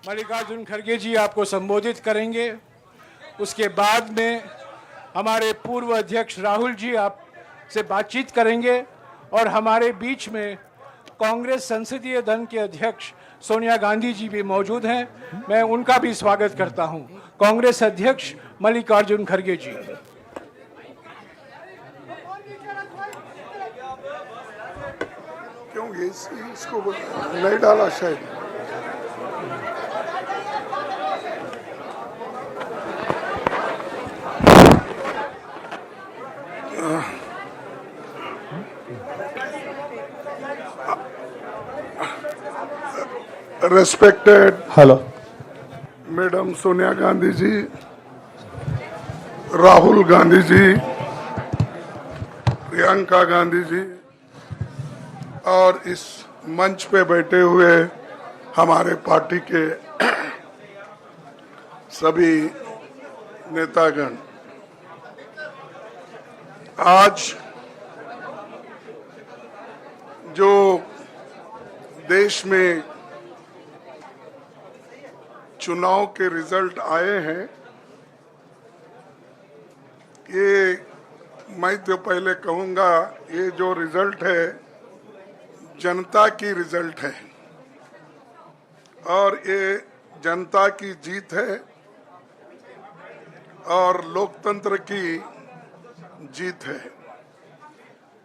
मल्लिकार्जुन खड़गे जी आपको संबोधित करेंगे। उसके बाद में हमारे पूर्व अध्यक्ष राहुल जी आपसे बातचीत करेंगे और हमारे बीच में कांग्रेस संसदीय दल के अध्यक्ष सोनिया गांधी जी भी मौजूद हैं। मैं उनका भी स्वागत करता हूं। कांग्रेस अध्यक्ष मल्लिकार्जुन खड़गे जी। क्यों ये इसको नहीं डाला शायद। Respected Madam सोनिया गांधी जी, राहुल गांधी जी, प्रियंका गांधी जी और इस मंच पे बैठे हुए हमारे पार्टी के सभी नेतागण, आज जो देश में चुनाव के रिजल्ट आए हैं, ये मैं तो पहले कहूंगा, ये जो रिजल्ट है जनता की रिजल्ट है और ये जनता की जीत है और लोकतंत्र की जीत है।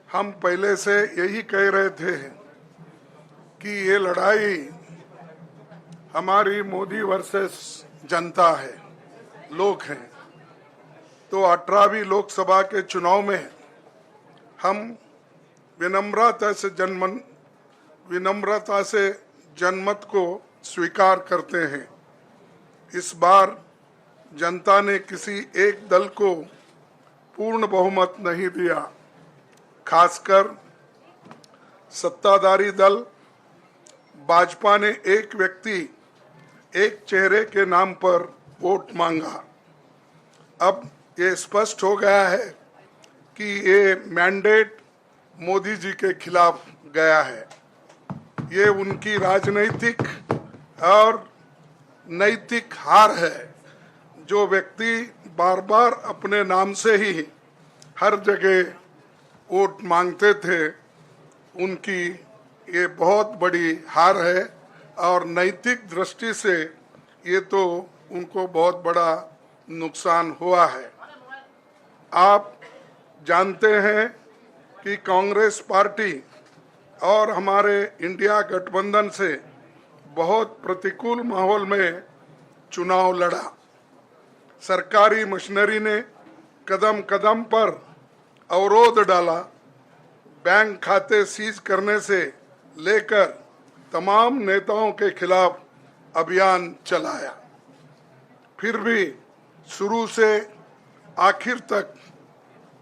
हम पहले से यही कह रहे थे कि ये लड़ाई हमारी मोदी वर्सेस जनता है, लोग हैं। तो 18वीं लोकसभा के चुनाव में हम विनम्रता से जनमत को स्वीकार करते हैं। इस बार जनता ने किसी एक दल को पूर्ण बहुमत नहीं दिया, खासकर सत्ताधारी दल भाजपा ने एक व्यक्ति एक चेहरे के नाम पर वोट मांगा। अब ये स्पष्ट हो गया है कि ये मैंडेट मोदी जी के खिलाफ गया है। ये उनकी राजनीतिक और नैतिक हार है। जो व्यक्ति बार बार अपने नाम से ही हर जगह वोट मांगते थे, उनकी ये बहुत बड़ी हार है और नैतिक दृष्टि से ये तो उनको बहुत बड़ा नुकसान हुआ है। आप जानते हैं कि कांग्रेस पार्टी और हमारे इंडिया गठबंधन से बहुत प्रतिकूल माहौल में चुनाव लड़ा। सरकारी मशीनरी ने कदम कदम पर अवरोध डाला। बैंक खाते सीज करने से लेकर तमाम नेताओं के खिलाफ अभियान चलाया। फिर भी शुरू से आखिर तक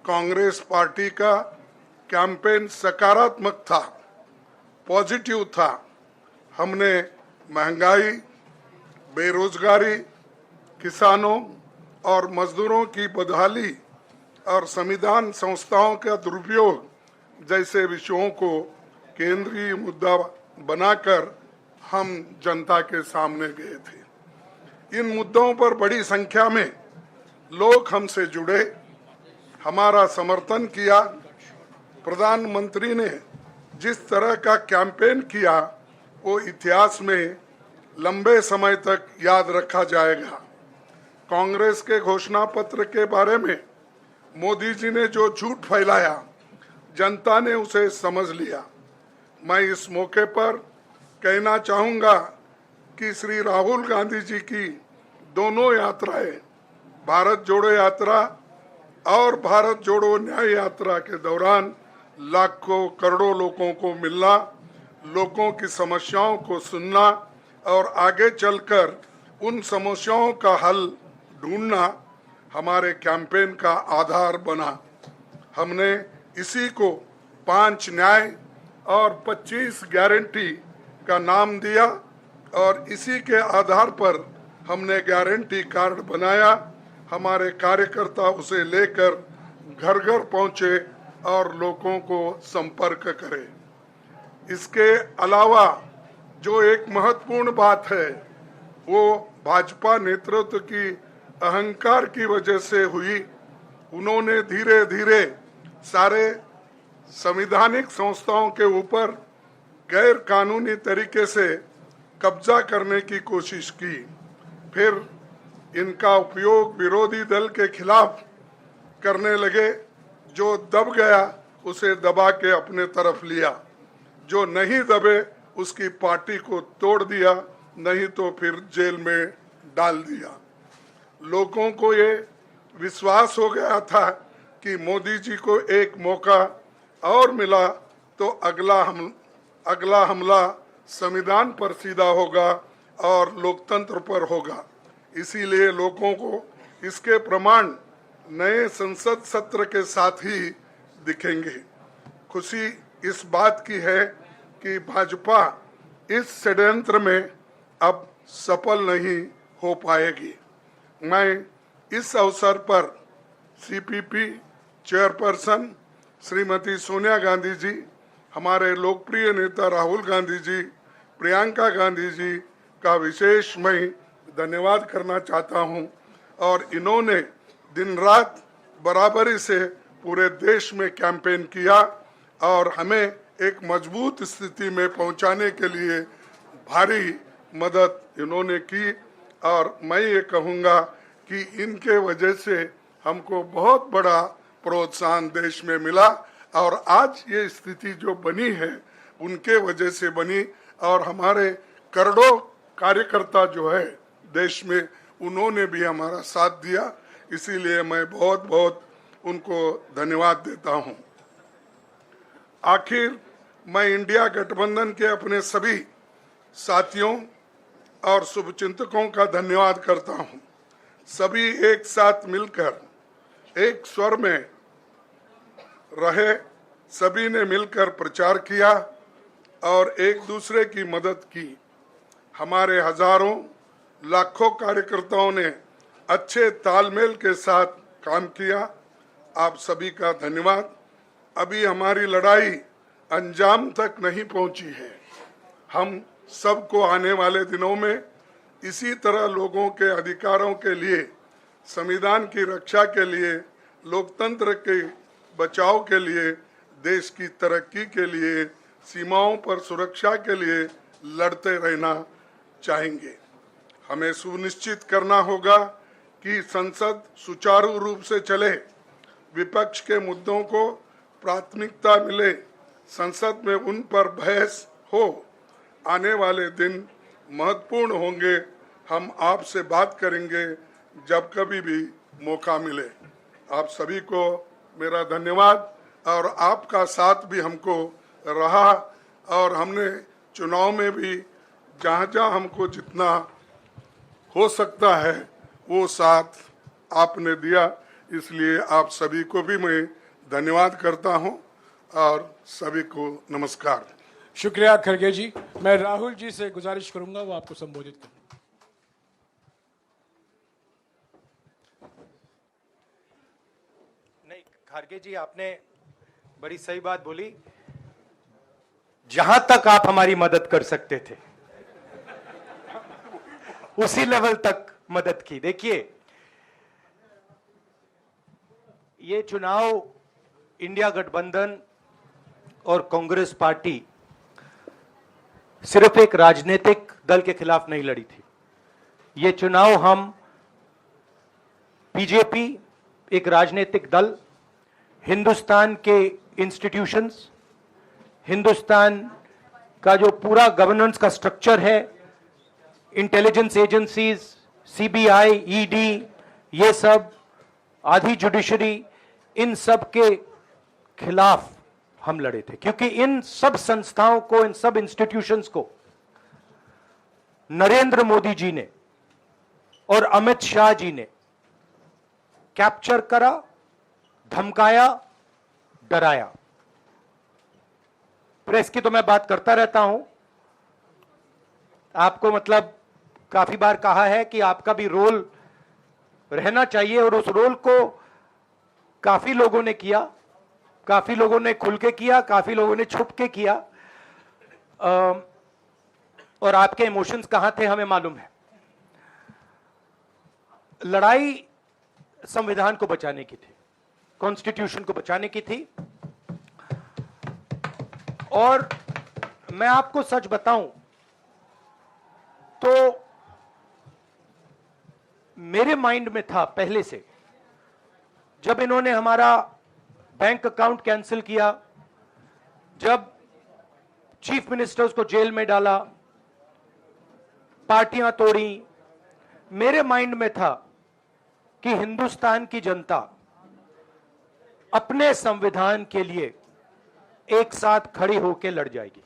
कांग्रेस पार्टी का कैंपेन सकारात्मक था, पॉजिटिव था। हमने महंगाई, बेरोजगारी, किसानों और मजदूरों की बदहाली और संविधान संस्थाओं का दुरुपयोग जैसे विषयों को केंद्रीय मुद्दा बनाकर हम जनता के सामने गए थे। इन मुद्दों पर बड़ी संख्या में लोग हमसे जुड़े, हमारा समर्थन किया। प्रधानमंत्री ने जिस तरह का कैंपेन किया, वो इतिहास में लंबे समय तक याद रखा जाएगा। कांग्रेस के घोषणा पत्र के बारे में मोदी जी ने जो झूठ फैलाया, जनता ने उसे समझ लिया। मैं इस मौके पर कहना चाहूंगा कि श्री राहुल गांधी जी की दोनों यात्राएं, भारत जोड़ो यात्रा और भारत जोड़ो न्याय यात्रा के दौरान लाखों करोड़ों लोगों को मिलना, लोगों की समस्याओं को सुनना और आगे चलकर उन समस्याओं का हल ढूंढना हमारे कैंपेन का आधार बना। हमने इसी को 5 न्याय और 25 गारंटी का नाम दिया और इसी के आधार पर हमने गारंटी कार्ड बनाया। हमारे कार्यकर्ता उसे लेकर घर घर पहुंचे और लोगों को संपर्क करें। इसके अलावा जो एक महत्वपूर्ण बात है वो भाजपा नेतृत्व की अहंकार की वजह से हुई। उन्होंने धीरे धीरे सारे संवैधानिक संस्थाओं के ऊपर गैर कानूनी तरीके से कब्जा करने की कोशिश की। फिर इनका उपयोग विरोधी दल के खिलाफ करने लगे। जो दब गया उसे दबा के अपने तरफ लिया, जो नहीं दबे उसकी पार्टी को तोड़ दिया, नहीं तो फिर जेल में डाल दिया। लोगों को ये विश्वास हो गया था कि मोदी जी को एक मौका और मिला तो अगला हमला संविधान पर सीधा होगा और लोकतंत्र पर होगा। इसीलिए लोगों को इसके प्रमाण नए संसद सत्र के साथ ही दिखेंगे। खुशी इस बात की है कि भाजपा इस षड्यंत्र में अब सफल नहीं हो पाएगी। मैं इस अवसर पर सीपीपी चेयरपर्सन श्रीमती सोनिया गांधी जी, हमारे लोकप्रिय नेता राहुल गांधी जी, प्रियंका गांधी जी का विशेष मैं धन्यवाद करना चाहता हूं। और इन्होंने दिन रात बराबरी से पूरे देश में कैंपेन किया और हमें एक मजबूत स्थिति में पहुंचाने के लिए भारी मदद इन्होंने की। और मैं ये कहूँगा कि इनके वजह से हमको बहुत बड़ा प्रोत्साहन देश में मिला और आज ये स्थिति जो बनी है उनके वजह से बनी। और हमारे करोड़ों कार्यकर्ता जो है देश में, उन्होंने भी हमारा साथ दिया। इसीलिए मैं बहुत बहुत उनको धन्यवाद देता हूं। आखिर मैं इंडिया गठबंधन के अपने सभी साथियों और शुभचिंतकों का धन्यवाद करता हूं। सभी एक साथ मिलकर एक स्वर में रहे, सभी ने मिलकर प्रचार किया और एक दूसरे की मदद की। हमारे हजारों लाखों कार्यकर्ताओं ने अच्छे तालमेल के साथ काम किया। आप सभी का धन्यवाद। अभी हमारी लड़ाई अंजाम तक नहीं पहुंची है। हम सबको आने वाले दिनों में इसी तरह लोगों के अधिकारों के लिए, संविधान की रक्षा के लिए, लोकतंत्र के बचाव के लिए, देश की तरक्की के लिए, सीमाओं पर सुरक्षा के लिए लड़ते रहना चाहेंगे। हमें सुनिश्चित करना होगा कि संसद सुचारू रूप से चले, विपक्ष के मुद्दों को प्राथमिकता मिले, संसद में उन पर बहस हो। आने वाले दिन महत्वपूर्ण होंगे। हम आपसे बात करेंगे जब कभी भी मौका मिले। आप सभी को मेरा धन्यवाद। और आपका साथ भी हमको रहा और हमने चुनाव में भी जहाँ हमको जितना हो सकता है वो साथ आपने दिया। इसलिए आप सभी को भी मैं धन्यवाद करता हूं और सभी को नमस्कार। शुक्रिया खड़गे जी। मैं राहुल जी से गुजारिश करूंगा वो आपको संबोधित करें। नहीं, खड़गे जी आपने बड़ी सही बात बोली। जहां तक आप हमारी मदद कर सकते थे उसी लेवल तक मदद की। देखिए, ये चुनाव इंडिया गठबंधन और कांग्रेस पार्टी सिर्फ एक राजनीतिक दल के खिलाफ नहीं लड़ी थी। ये चुनाव हम बीजेपी, एक राजनीतिक दल, हिंदुस्तान के इंस्टीट्यूशंस, हिंदुस्तान का जो पूरा गवर्नेंस का स्ट्रक्चर है, इंटेलिजेंस एजेंसीज, सीबीआई, ईडी, ये सब, आधी जुडिशरी, इन सब के खिलाफ हम लड़े थे। क्योंकि इन सब संस्थाओं को, इन सब इंस्टीट्यूशंस को नरेंद्र मोदी जी ने और अमित शाह जी ने कैप्चर करा, धमकाया, डराया। प्रेस की तो मैं बात करता रहता हूं। आपको मतलब काफी बार कहा है कि आपका भी रोल रहना चाहिए, और उस रोल को काफी लोगों ने किया, काफी लोगों ने खुल के किया, काफी लोगों ने छुप के किया। और आपके इमोशंस कहां थे हमें मालूम है। लड़ाई संविधान को बचाने की थी, कॉन्स्टिट्यूशन को बचाने की थी। और मैं आपको सच बताऊं तो मेरे माइंड में था पहले से, जब इन्होंने हमारा बैंक अकाउंट कैंसिल किया, जब चीफ मिनिस्टर्स को जेल में डाला, पार्टियां तोड़ी, मेरे माइंड में था कि हिंदुस्तान की जनता अपने संविधान के लिए एक साथ खड़ी होकर लड़ जाएगी।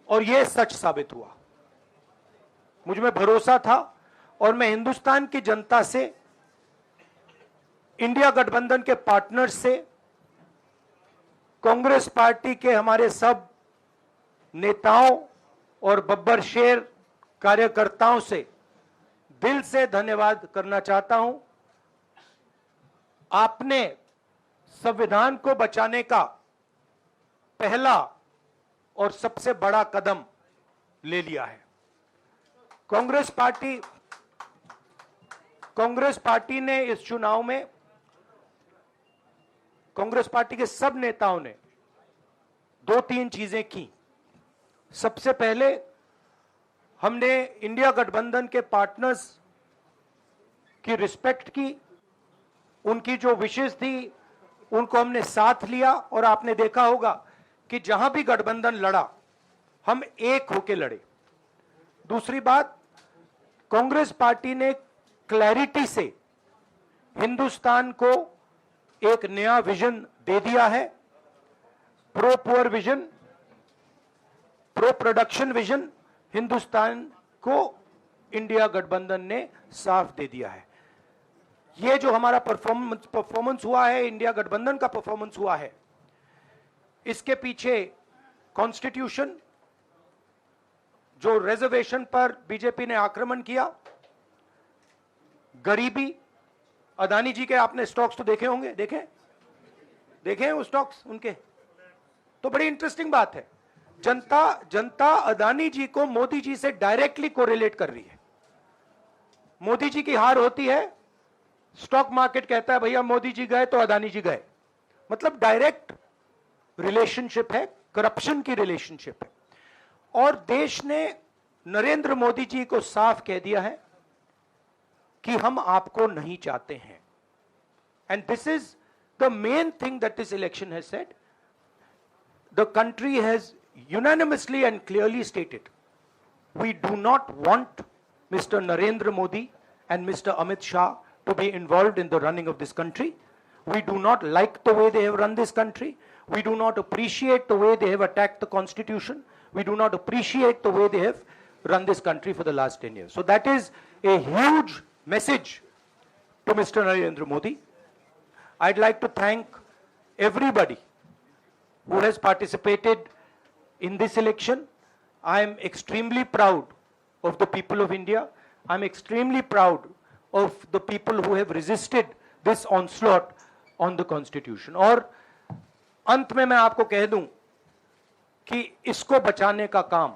और यह सच साबित हुआ। मुझ में भरोसा था और मैं हिंदुस्तान की जनता से, इंडिया गठबंधन के पार्टनर्स से, कांग्रेस पार्टी के हमारे सब नेताओं और बब्बर शेर कार्यकर्ताओं से दिल से धन्यवाद करना चाहता हूं। आपने संविधान को बचाने का पहला और सबसे बड़ा कदम ले लिया है। कांग्रेस पार्टी ने इस चुनाव में, कांग्रेस पार्टी के सब नेताओं ने 2-3 चीजें की। सबसे पहले हमने इंडिया गठबंधन के पार्टनर्स की रिस्पेक्ट की, उनकी जो विशेष थी उनको हमने साथ लिया। और आपने देखा होगा कि जहां भी गठबंधन लड़ा हम एक होकर लड़े। दूसरी बात, कांग्रेस पार्टी ने क्लैरिटी से हिंदुस्तान को एक नया विजन दे दिया है। Pro poor vision, pro production vision Hindustan को इंडिया गठबंधन ने साफ दे दिया है। यह जो हमारा परफॉर्मेंस हुआ है, इंडिया गठबंधन का परफॉर्मेंस हुआ है, इसके पीछे कॉन्स्टिट्यूशन, जो रिजर्वेशन पर बीजेपी ने आक्रमण किया, गरीबी, अदानी जी के आपने स्टॉक्स तो देखे होंगे, देखे हैं वो स्टॉक्स उनके, तो बड़ी इंटरेस्टिंग बात है। जनता अदानी जी को मोदी जी से डायरेक्टली कोरिलेट कर रही है। मोदी जी की हार होती है, स्टॉक मार्केट कहता है भैया मोदी जी गए तो अदानी जी गए। मतलब डायरेक्ट रिलेशनशिप है, करप्शन की रिलेशनशिप है। और देश ने नरेंद्र मोदी जी को साफ कह दिया है कि हम आपको नहीं चाहते हैं। And this is the main thing that this election has said. The country has unanimously and clearly stated, we do not want Mr. Narendra Modi and Mr. Amit Shah to be involved in the running of this country. We do not like the way they have run this country. We do not appreciate the way they have attacked the constitution. We do not appreciate the way they have run this country for the last 10 years. So that is a huge message to Mr. Narendra Modi. I'd like to thank everybody who has participated in this election. I am extremely proud of the people of India. I'm extremely proud of the people who have resisted this onslaught on the constitution. और अंत में मैं आपको कह दूं कि इसको बचाने का काम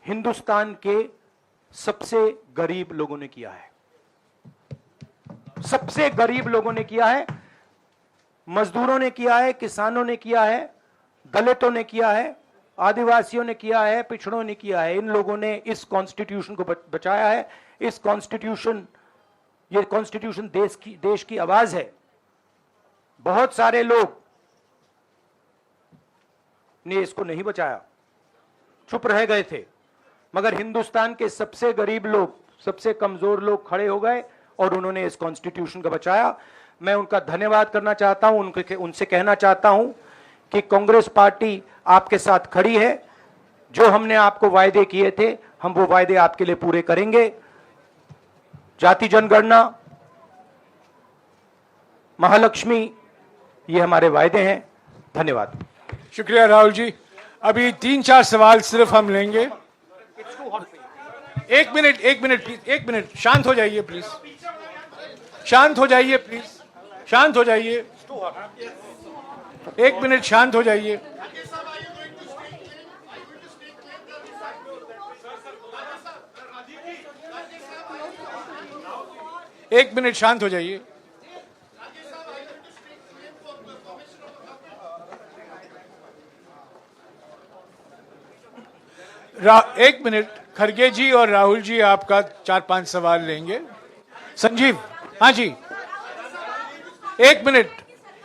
हिंदुस्तान के सबसे गरीब लोगों ने किया है। सबसे गरीब लोगों ने किया है, मजदूरों ने किया है, किसानों ने किया है, दलितों ने किया है, आदिवासियों ने किया है, पिछड़ों ने किया है। इन लोगों ने इस कॉन्स्टिट्यूशन को बचाया है। इस कॉन्स्टिट्यूशन, ये कॉन्स्टिट्यूशन देश की आवाज है। बहुत सारे लोग ने इसको नहीं बचाया, चुप रह गए थे, मगर हिंदुस्तान के सबसे गरीब लोग, सबसे कमजोर लोग खड़े हो गए और उन्होंने इस कॉन्स्टिट्यूशन को बचाया। मैं उनका धन्यवाद करना चाहता हूं, उनसे कहना चाहता हूं कि कांग्रेस पार्टी आपके साथ खड़ी है। जो हमने आपको वायदे किए थे, हम वो वायदे आपके लिए पूरे करेंगे। जाति जनगणना, महालक्ष्मी, ये हमारे वायदे हैं। धन्यवाद। शुक्रिया राहुल जी। अभी 3-4 सवाल सिर्फ हम लेंगे। एक मिनट प्लीज, एक मिनट, शांत हो जाइए प्लीज, शांत हो जाइए प्लीज, शांत हो जाइए, 1 मिनट शांत हो जाइए। एक मिनट शांत हो जाइए। एक मिनट, खड़गे जी और राहुल जी आपका 4-5 सवाल लेंगे। संजीव, हाँ जी, एक मिनट,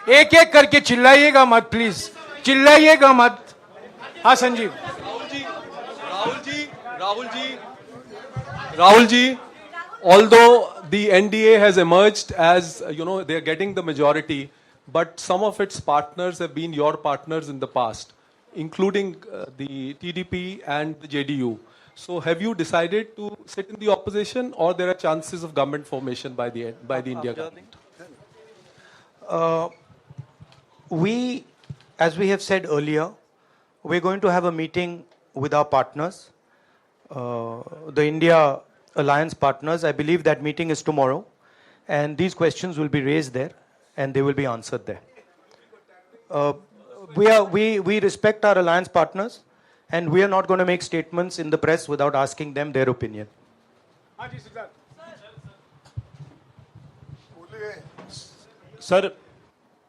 एक एक करके चिल्लाइएगा मत, प्लीज चिल्लाइएगा मत। हाँ Sanjeev. Rahul ji, although the NDA has emerged as, they are getting the majority, but some of its partners have been your partners in the past, including the TDP and the JDU. So have you decided to sit in the opposition, or there are chances of government formation by the India government? As we have said earlier, we're going to have a meeting with our partners, the India Alliance partners. I believe that meeting is tomorrow, and these questions will be raised there, and they will be answered there. We respect our alliance partners, and we are not going to make statements in the press without asking them their opinion. Sir,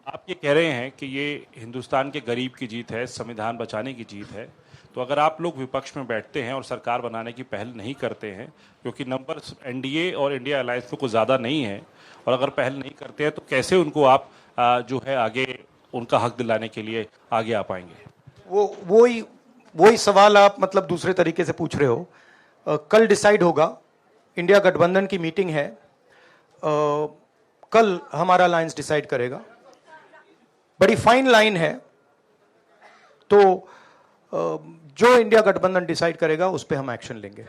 आप ये कह रहे हैं कि ये हिंदुस्तान के गरीब की जीत है, संविधान बचाने की जीत है, तो अगर आप लोग विपक्ष में बैठते हैं और सरकार बनाने की पहल नहीं करते हैं, क्योंकि नंबर एनडीए और इंडिया अलायंस में कुछ ज़्यादा नहीं है, और अगर पहल नहीं करते हैं तो कैसे उनको आप जो है आगे उनका हक दिलाने के लिए आगे आ पाएंगे? वही सवाल आप मतलब दूसरे तरीके से पूछ रहे हो। कल डिसाइड होगा, इंडिया गठबंधन की मीटिंग है, कल हमारा अलायंस डिसाइड करेगा। बड़ी फाइन लाइन है, तो जो इंडिया गठबंधन डिसाइड करेगा उस पे हम एक्शन लेंगे।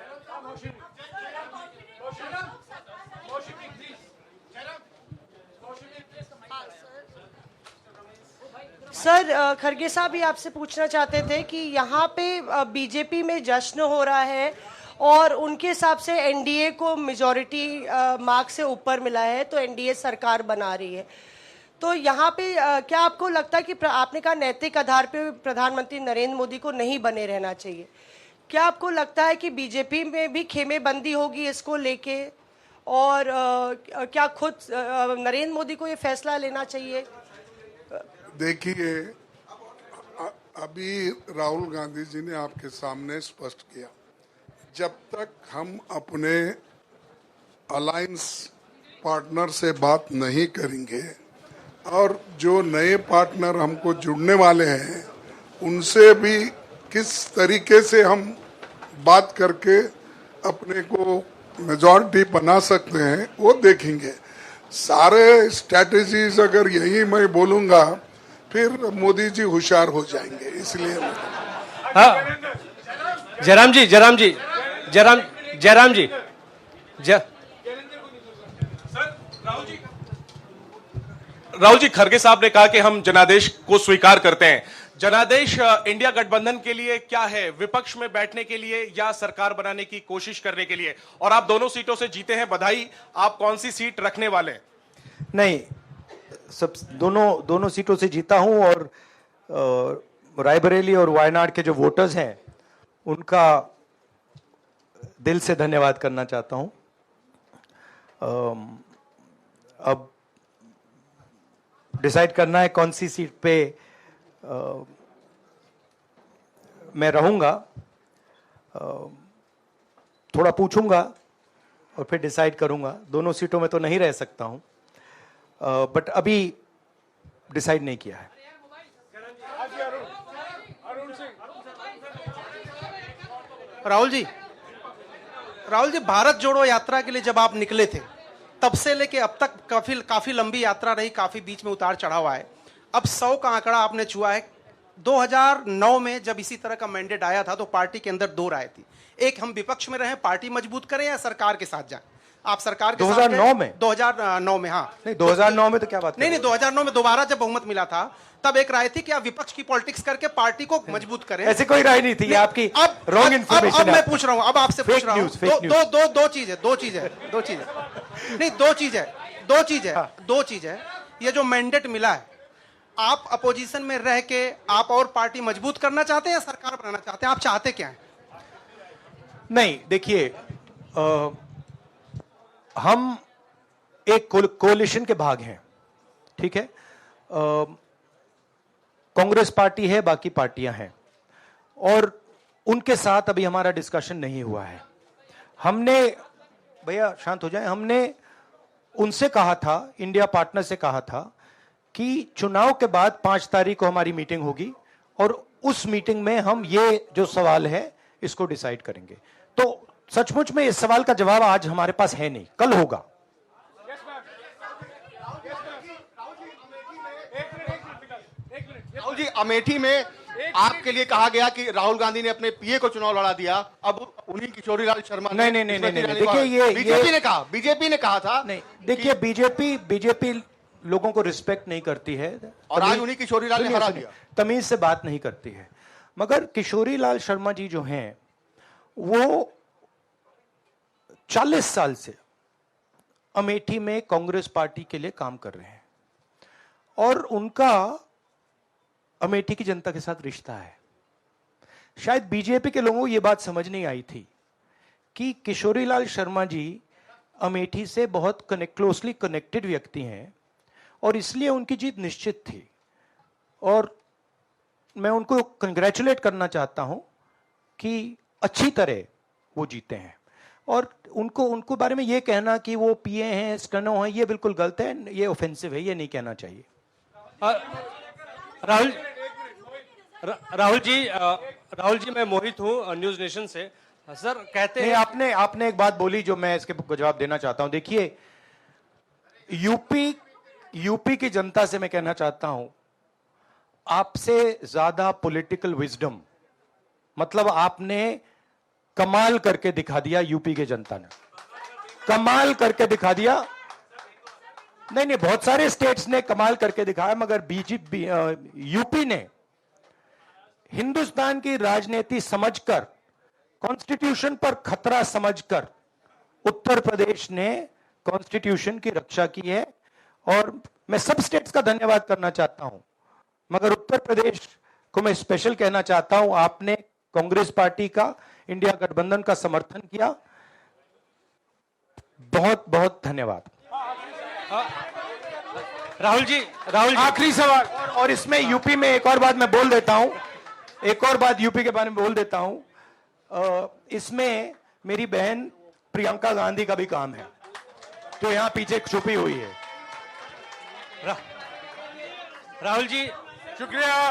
सर, खड़गे साहब भी आपसे पूछना चाहते थे कि यहाँ पे बीजेपी में जश्न हो रहा है और उनके हिसाब से एनडीए को मेजॉरिटी मार्क्स से ऊपर मिला है, तो एनडीए सरकार बना रही है। तो यहाँ पे क्या आपको लगता है कि आपने कहा नैतिक आधार पे प्रधानमंत्री नरेंद्र मोदी को नहीं बने रहना चाहिए, क्या आपको लगता है कि बीजेपी में भी खेमेबंदी होगी इसको लेके, और क्या खुद नरेंद्र मोदी को ये फैसला लेना चाहिए? देखिए, अभी राहुल गांधी जी ने आपके सामने स्पष्ट किया, जब तक हम अपने अलायंस पार्टनर से बात नहीं करेंगे और जो नए पार्टनर हमको जुड़ने वाले हैं उनसे भी किस तरीके से हम बात करके अपने को मेजॉरिटी बना सकते हैं वो देखेंगे। सारे स्ट्रैटेजीज अगर यही मैं बोलूंगा फिर मोदी जी होशियार हो जाएंगे, इसलिए जयराम जी राहुल जी, खड़गे साहब ने कहा कि हम जनादेश को स्वीकार करते हैं। जनादेश इंडिया गठबंधन के लिए क्या है? विपक्ष में बैठने के लिए या सरकार बनाने की कोशिश करने के लिए? और आप दोनों सीटों से जीते हैं, बधाई। आप कौन सी सीट रखने वाले हैं? नहीं, सब दोनों सीटों से जीता हूं, और रायबरेली और वायनाड के जो वोटर्स हैं उनका दिल से धन्यवाद करना चाहता हूं। अब डिसाइड करना है कौन सी सीट पे मैं रहूंगा, थोड़ा पूछूंगा और फिर डिसाइड करूंगा। दोनों सीटों में तो नहीं रह सकता हूं, बट अभी डिसाइड नहीं किया है। राहुल जी, भारत जोड़ो यात्रा के लिए जब आप निकले थे तब से लेके अब तक काफी लंबी यात्रा रही, काफी बीच में उतार चढ़ाव आए। अब 100 का आंकड़ा आपने छुआ है। 2009 में जब इसी तरह का मैंडेट आया था तो पार्टी के अंदर दो राय थी, एक हम विपक्ष में रहें, पार्टी मजबूत करें, या सरकार के साथ जाएं। आप सरकार के 2009 में 2009 में हाँ नहीं, 2009 में तो क्या बात नहीं 2009 में दोबारा जब बहुमत मिला था तब एक राय थी कि आप विपक्ष की पॉलिटिक्स करके पार्टी को मजबूत करें। ऐसी कोई राय नहीं थी, ये आपकी रॉन्ग इंफॉर्मेशन है। अब मैं पूछ रहा हूं, अब आपसे पूछ रहा हूं, दो चीज है। ये जो मैंडेट मिला है, आप अपोजिशन में रह के आप और पार्टी मजबूत करना चाहते हैं या सरकार बनाना चाहते हैं? आप चाहते क्या है? नहीं, देखिए, हम एक कोलिशन के भाग हैं, ठीक है। कांग्रेस पार्टी है, बाकी पार्टियां हैं, और उनके साथ अभी हमारा डिस्कशन नहीं हुआ है। हमने, भैया शांत हो जाए, हमने उनसे कहा था, इंडिया पार्टनर से कहा था कि चुनाव के बाद 5 तारीख को हमारी मीटिंग होगी और उस मीटिंग में हम ये जो सवाल है इसको डिसाइड करेंगे। तो सचमुच में इस सवाल का जवाब आज हमारे पास है नहीं, कल होगा। राहुल जी, अमेठी में आपके लिए कहा गया कि राहुल गांधी ने अपने पीए को चुनाव लड़ा दिया, अब उन्हीं किशोरीलाल शर्मा नहीं, देखिए ये बीजेपी ने कहा था। नहीं, देखिए बीजेपी लोगों को रिस्पेक्ट नहीं करती है, और आज उन्हीं किशोरीलाल ने हरा दिया, तमीज से बात नहीं करती है। मगर किशोरीलाल शर्मा जी जो हैं वो 40 साल से अमेठी में कांग्रेस पार्टी के लिए काम कर रहे हैं और उनका अमेठी की जनता के साथ रिश्ता है। शायद बीजेपी के लोगों को यह बात समझ नहीं आई थी कि किशोरीलाल शर्मा जी अमेठी से बहुत क्लोजली कनेक्टेड व्यक्ति हैं और इसलिए उनकी जीत निश्चित थी। और मैं उनको कंग्रेचुलेट करना चाहता हूं कि अच्छी तरह वो जीते हैं। और उनको बारे में ये कहना कि वो पीए हैं, स्टेनो हैं, ये बिल्कुल गलत है, ये ऑफेंसिव है, ये नहीं कहना चाहिए। राहुल जी मैं मोहित हूँ न्यूज नेशन से। सर कहते हैं आपने एक बात बोली जो मैं इसके जवाब देना चाहता हूं। देखिए यूपी की जनता से मैं कहना चाहता हूं, आपसे ज्यादा पॉलिटिकल विजडम, मतलब आपने कमाल करके दिखा दिया। यूपी के जनता ने कमाल करके दिखा दिया। नहीं, बहुत सारे स्टेट्स ने कमाल करके दिखाया, मगर बीजेपी यूपी ने हिंदुस्तान की राजनीति समझकर, कॉन्स्टिट्यूशन पर खतरा समझकर उत्तर प्रदेश ने कॉन्स्टिट्यूशन की रक्षा की है। और मैं सब स्टेट्स का धन्यवाद करना चाहता हूं, मगर उत्तर प्रदेश को मैं स्पेशल कहना चाहता हूं, आपने कांग्रेस पार्टी का, इंडिया गठबंधन का समर्थन किया। बहुत बहुत धन्यवाद। राहुल जी आखिरी सवाल, और इसमें यूपी में एक और बात मैं बोल देता हूं, एक और बात यूपी के बारे में बोल देता हूं। इसमें मेरी बहन प्रियंका गांधी का भी काम है, तो यहां पीछे छुपी हुई है। राहुल जी शुक्रिया।